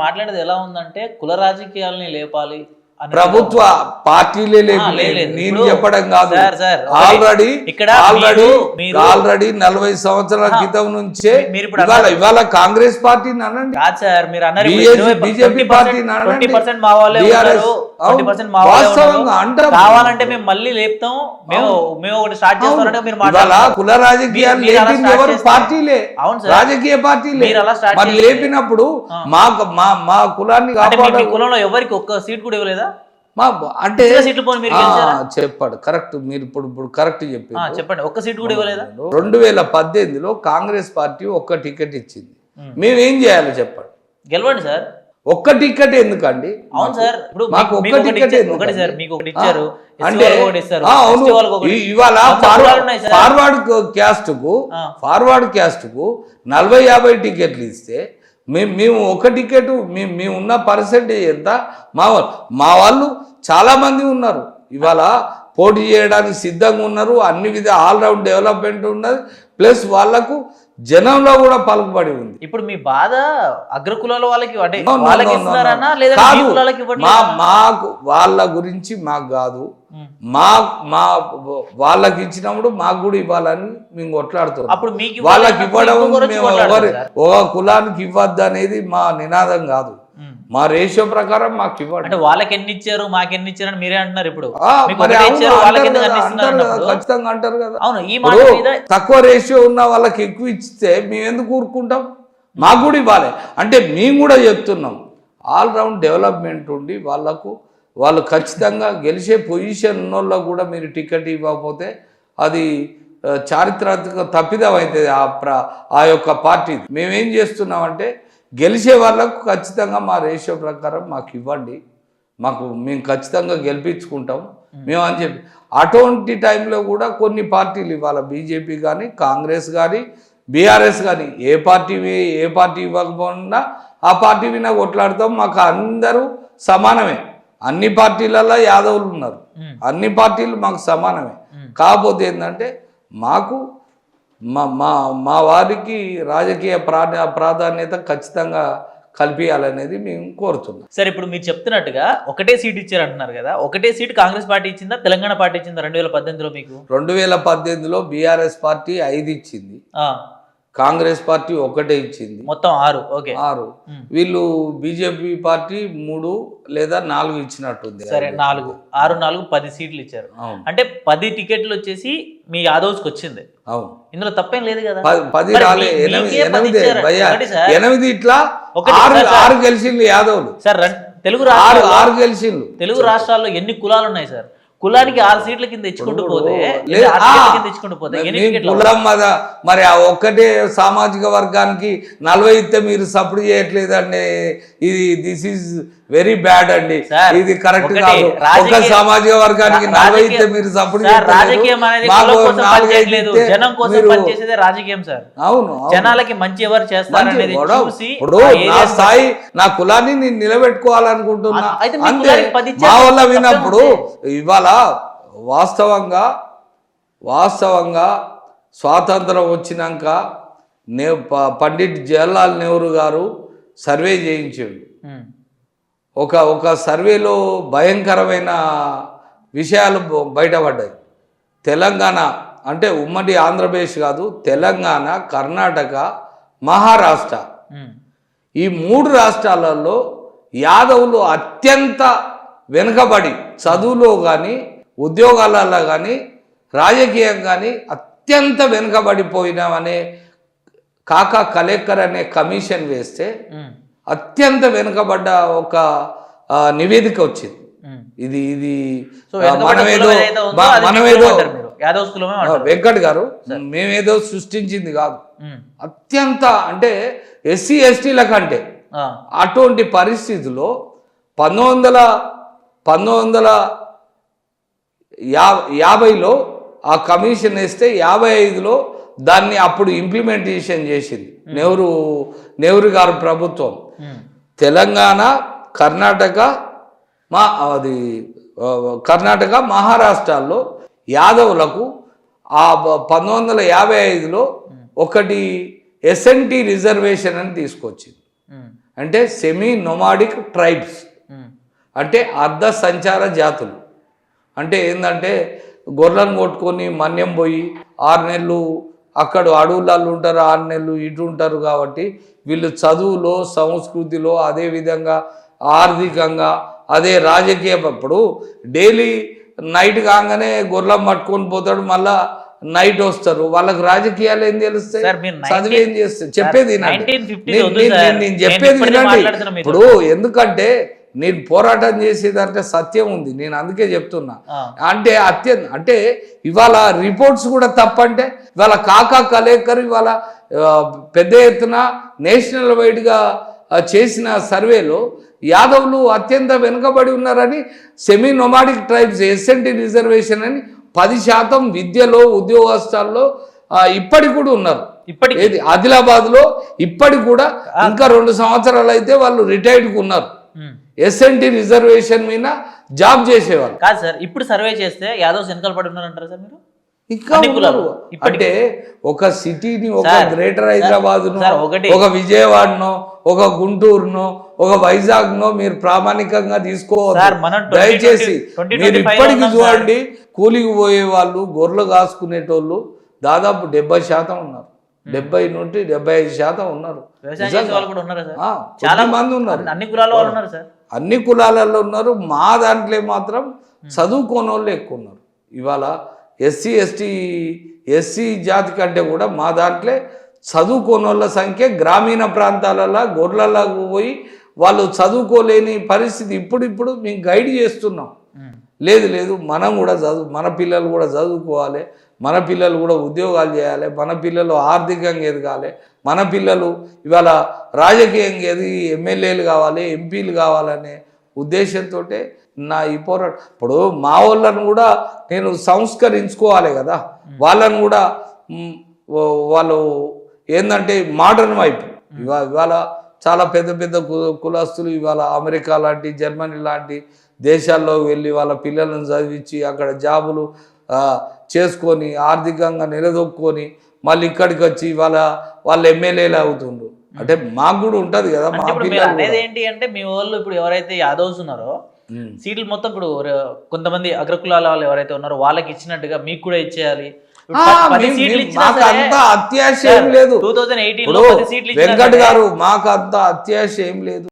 మాట్లాడేది ఎలా ఉందంటే కుల రాజకీయాలని లేపాలి ప్రభుత్వ పార్టీలే లేదు నేను చెప్పడం కాదు. ఆల్రెడీ 40 సంవత్సరాల క్రితం నుంచే ఇవాళ కాంగ్రెస్ పార్టీని అనండి, బీజేపీ పార్టీని అనండి, వాస్తవంగా అంటారు. కావాలంటే మేము మళ్ళీ లేపుతాం, మేము ఒకటి స్టార్ట్ చేస్తామంటే మీరు కుల రాజకీయాలు లేపింది ఎవరు? పార్టీలే, రాజకీయ పార్టీలే. మరి లేపినప్పుడు మా కులాన్ని కాపాడాలి. కులంలో ఎవరికి ఒక్క సీట్ కూడా ఇవ్వలేదా? అంటే చెప్పాడు కరెక్ట్. మీరు ఇప్పుడు కరెక్ట్ చెప్పారు. చెప్పండి, ఒక్క సీట్ కూడా ఇవ్వలేదా? 2018లో కాంగ్రెస్ పార్టీ ఒక్క టికెట్ ఇచ్చింది. మేమేం చేయాలి చెప్పండి? గెలవండి సార్. ఒక్క టికెట్ ఎందుకండి? అవును సార్, ఇప్పుడు మాకు ఒక్క టికెట్ ఒకటి సార్, మీకు ఒకటి ఇచ్చారు అంటే అవును. ఇవాళ ఫార్వర్డ్ క్యాస్ట్ కు 40-50 టికెట్లు ఇస్తే మేము ఒక టికెట్ మేము ఉన్న పర్సెంటేజ్ ఎంత? మా వాళ్ళు చాలామంది ఉన్నారు, ఇవాళ పోటీ చేయడానికి సిద్ధంగా ఉన్నారు. అన్ని విధ ఆల్రౌండ్ డెవలప్మెంట్ ఉన్నది, ప్లస్ వాళ్లకు జనంలో కూడా పలుకుబడి ఉంది. ఇప్పుడు మీ బాధ అగ్రకులాల వాళ్ళకి మాకు వాళ్ళ గురించి మాకు కాదు, వాళ్ళకి ఇచ్చినప్పుడు మాకు కూడా ఇవ్వాలని మేము కొట్లాడుతున్నాం. వాళ్ళకి ఇవ్వడం మేము ఒక కులానికి ఇవ్వద్దు అనేది మా నినాదం కాదు. మా రేషియో ప్రకారం మాకు ఇవ్వండి. అంటే వాళ్ళకి ఎన్ని ఇచ్చారు మాకు ఎన్ని ఇచ్చారు అని మీరే అంటున్నారు. ఇప్పుడు ఖచ్చితంగా అంటారు కదా. అవును, ఈ తక్కువ రేషియో ఉన్న వాళ్ళకి ఎక్కువ ఇస్తే మేము ఎందుకు ఊరుకుంటాం? మాకు కూడా ఇవ్వాలి అంటే మేము కూడా చెప్తున్నాం. ఆల్రౌండ్ డెవలప్మెంట్ ఉండి వాళ్ళు ఖచ్చితంగా గెలిచే పొజిషన్ ఉన్నోళ్ళకు కూడా మీరు టికెట్ ఇవ్వకపోతే అది చారిత్రాత్మక తప్పిదం అవుతుంది ఆ యొక్క పార్టీ. మేమేం చేస్తున్నామంటే గెలిచే వాళ్ళకు ఖచ్చితంగా మా రేషియో ప్రకారం మాకు ఇవ్వండి, మేము ఖచ్చితంగా గెలిపించుకుంటాం మేము అని చెప్పి. అటువంటి టైంలో కూడా కొన్ని పార్టీలు ఇవాళ బీజేపీ కానీ కాంగ్రెస్ కానీ బీఆర్ఎస్ కానీ ఏ పార్టీ ఇవ్వకపోయినా ఆ పార్టీ వినా కొట్లాడతాం. మాకు అందరూ సమానమే, అన్ని పార్టీలలో యాదవులు ఉన్నారు, అన్ని పార్టీలు మాకు సమానమే. కాకపోతే ఏంటంటే మాకు మా వారికి రాజకీయ ప్రాధాన్యత ఖచ్చితంగా కల్పించాలనేది మేము కోరుతున్నాం. సరే, ఇప్పుడు మీరు చెప్తున్నట్టుగా ఒకటే సీట్ ఇచ్చారు అంటున్నారు కదా, ఒకటే సీట్ కాంగ్రెస్ పార్టీ ఇచ్చిందా తెలంగాణ పార్టీ ఇచ్చిందా 2018లో? మీకు 2018లో బీఆర్ఎస్ పార్టీ 5 ఇచ్చింది, కాంగ్రెస్ పార్టీ 1 ఇచ్చింది, మొత్తం 6. ఓకే, 6. వీళ్ళు బీజేపీ పార్టీ 3 లేదా 4 ఇచ్చినట్టుంది. సరే, 4, 6, 4, 10 సీట్లు ఇచ్చారు. అంటే 10 టికెట్లు వచ్చేసి మీ యాదవ్స్కి వచ్చింది. అవును, ఇందులో తప్పేం లేదు కదా. 10 రాలే, 8 ఇట్లా 6 గెలిచింది యాదవ్లు. సార్, తెలుగు 6 గెలిచిండ్రు. తెలుగు రాష్ట్రాల్లో ఎన్ని కులాలు ఉన్నాయి సార్? కులానికి 6 సీట్ల కింద తెచ్చుకుంటూ పోతే కులం మరి ఆ ఒక్కటే సామాజిక వర్గానికి 40 ఇస్తే మీరు సపోర్ట్ చేయట్లేదండి. దిస్ ఈజ్ వెరీ బ్యాడ్ అండి, ఇది కరెక్ట్ కాదు. ఒక సామాజిక వర్గానికి 40 ఇస్తే మీరు సపోర్ట్ అవును, జనాలకి మంచి ఎవరు చేస్తారు? ఇప్పుడు నా స్థాయి, నా కులాన్ని నేను నిలబెట్టుకోవాలనుకుంటున్నా అంతే. మా వల్ల విన్నప్పుడు ఇవాళ వాస్తవంగా స్వాతంత్రం వచ్చినాక పండిట్ జవహర్లాల్ నెహ్రూ గారు సర్వే చేయించాడు. ఒక సర్వేలో భయంకరమైన విషయాలు బయటపడ్డాయి. తెలంగాణ అంటే ఉమ్మడి ఆంధ్రప్రదేశ్ కాదు, తెలంగాణ, కర్ణాటక, మహారాష్ట్ర, ఈ 3 రాష్ట్రాలలో యాదవులు అత్యంత వెనుకబడి చదువులో కానీ ఉద్యోగాలలో కానీ రాజకీయం కానీ అత్యంత వెనుకబడిపోయినామనే కాకా కలెక్టర్ అనే కమిషన్ వేస్తే అత్యంత వెనుకబడ్డ ఒక నివేదిక వచ్చింది. ఇది మనమేదో వెంకట్ గారు మేమేదో సృష్టించింది కాదు, అత్యంత అంటే ఎస్సీ ఎస్టీల కంటే. అటువంటి పరిస్థితుల్లో 1950లో ఆ కమిషన్ వేస్తే 55లో దాన్ని అప్పుడు ఇంప్లిమెంటేషన్ చేసింది నెహ్రూ గారు ప్రభుత్వం. తెలంగాణ, కర్ణాటక, మహారాష్ట్రాల్లో యాదవులకు ఆ 1955లో ఒకటి ఎస్ఎన్టీ రిజర్వేషన్ అని తీసుకొచ్చింది. అంటే సెమీ నొమాడిక్ ట్రైబ్స్, అంటే అర్ధ సంచార జాతులు. అంటే ఏంటంటే గొర్రెలను కొట్టుకొని మన్యం పోయి 6 నెలలు అక్కడ అడవులలో ఉంటారు, 6 నెలలు ఇటు ఉంటారు. కాబట్టి వీళ్ళు చదువులో, సంస్కృతిలో, అదేవిధంగా ఆర్థికంగా, అదే రాజకీయ, ఇప్పుడు డైలీ నైట్ కాగానే గొర్రెలను పట్టుకొని పోతాడు, మళ్ళా నైట్ వస్తారు. వాళ్ళకి రాజకీయాలు ఏం తెలుస్తాయి, చదువు ఏం చేస్తాయి? చెప్పేది వినండి, నేను చెప్పేది వినండి. ఇప్పుడు ఎందుకంటే నేను పోరాటం చేసేదంటే సత్యం ఉంది, నేను అందుకే చెప్తున్నా. అంటే అంటే ఇవాళ రిపోర్ట్స్ కూడా తప్పంటే ఇవాళ కాకా కలేకర్ ఇవాళ పెద్ద ఎత్తున నేషనల్ వైడ్గా చేసిన సర్వేలో యాదవులు అత్యంత వెనుకబడి ఉన్నారని, semi nomadic tribes SNT reservation అని 10% విద్యలో, ఉద్యోగస్థాల్లో ఇప్పటికి కూడా ఉన్నారు. ఏది ఆదిలాబాద్లో ఇప్పటికి కూడా ఇంకా 2 సంవత్సరాలు అయితే వాళ్ళు రిటైర్డ్కి ఉన్నారు. ఎస్ఎన్టీ రిజర్వేషన్ మీద జాబ్ చేసేవాళ్ళు. కాదు సార్, ఇప్పుడు సర్వే చేస్తే యాదవ్స్ వెనకాల పడి ఉన్నారంటారా సార్ మీరు? ఇంకా అంటే ఒక సిటీని, ఒక గ్రేటర్ హైదరాబాద్, ఒక విజయవాడనో, ఒక గుంటూరునో, ఒక వైజాగ్నో మీరు ప్రామాణికంగా తీసుకోవాలి. దయచేసి మీరు ఇప్పటికీ చూడండి, కూలికి పోయే వాళ్ళు, గొర్రెలు కాసుకునేటోళ్ళు దాదాపు 70% ఉన్నారు. 70 నుండి 75% ఉన్నారు. చాలా మంది ఉన్నారు, అన్ని కులాల వాళ్ళు ఉన్నారు సార్, అన్ని కులాలలో ఉన్నారు. మా దాంట్లో మాత్రం చదువుకోని వాళ్ళు ఎక్కువ ఉన్నారు. ఇవాళ ఎస్సీ ఎస్టీ జాతి కంటే కూడా మా దాంట్లో చదువుకోని వాళ్ళ సంఖ్య గ్రామీణ ప్రాంతాలలో గొర్రెలకు పోయి వాళ్ళు చదువుకోలేని పరిస్థితి. ఇప్పుడు మేము గైడ్ చేస్తున్నాం. లేదు మనం కూడా మన పిల్లలు కూడా చదువుకోవాలి, మన పిల్లలు కూడా ఉద్యోగాలు చేయాలి, మన పిల్లలు ఆర్థికంగా ఎదగాలి, మన పిల్లలు ఇవాళ రాజకీయంగా ఎదిగి ఎమ్మెల్యేలు కావాలి, ఎంపీలు కావాలనే ఉద్దేశంతో నా ఈ పోరాటం. ఇప్పుడు మా వాళ్ళను కూడా నేను సంస్కరించుకోవాలి కదా, వాళ్ళను కూడా వాళ్ళు ఏంటంటే మోడర్న్ వైపు ఇవాళ చాలా పెద్ద కులస్తులు ఇవాళ అమెరికా లాంటి, జర్మనీ లాంటి దేశాల్లో వెళ్ళి వాళ్ళ పిల్లలను చదివించి అక్కడ జాబులు చేసుకొని ఆర్థికంగా నిలదొక్కుని మళ్ళీ ఇక్కడికి వచ్చి వాళ్ళు ఎమ్మెల్యేలు అవుతుండ్రు. అంటే మాకు కూడా ఉంటది కదా. మా పిల్లలు అనేది ఏంటి అంటే, మీ వాళ్ళు ఇప్పుడు ఎవరైతే యాదవ్స్ ఉన్నారో సీట్లు మొత్తం ఇప్పుడు కొంతమంది అగ్రకులాల వాళ్ళు ఎవరైతే ఉన్నారో వాళ్ళకి ఇచ్చినట్టుగా మీకు కూడా ఇచ్చేయాలి. మాకు అంత అత్యాశ ఏం లేదు. 2018 వెంకట్ గారు, మాకు అంత అత్యాశ ఏం లేదు.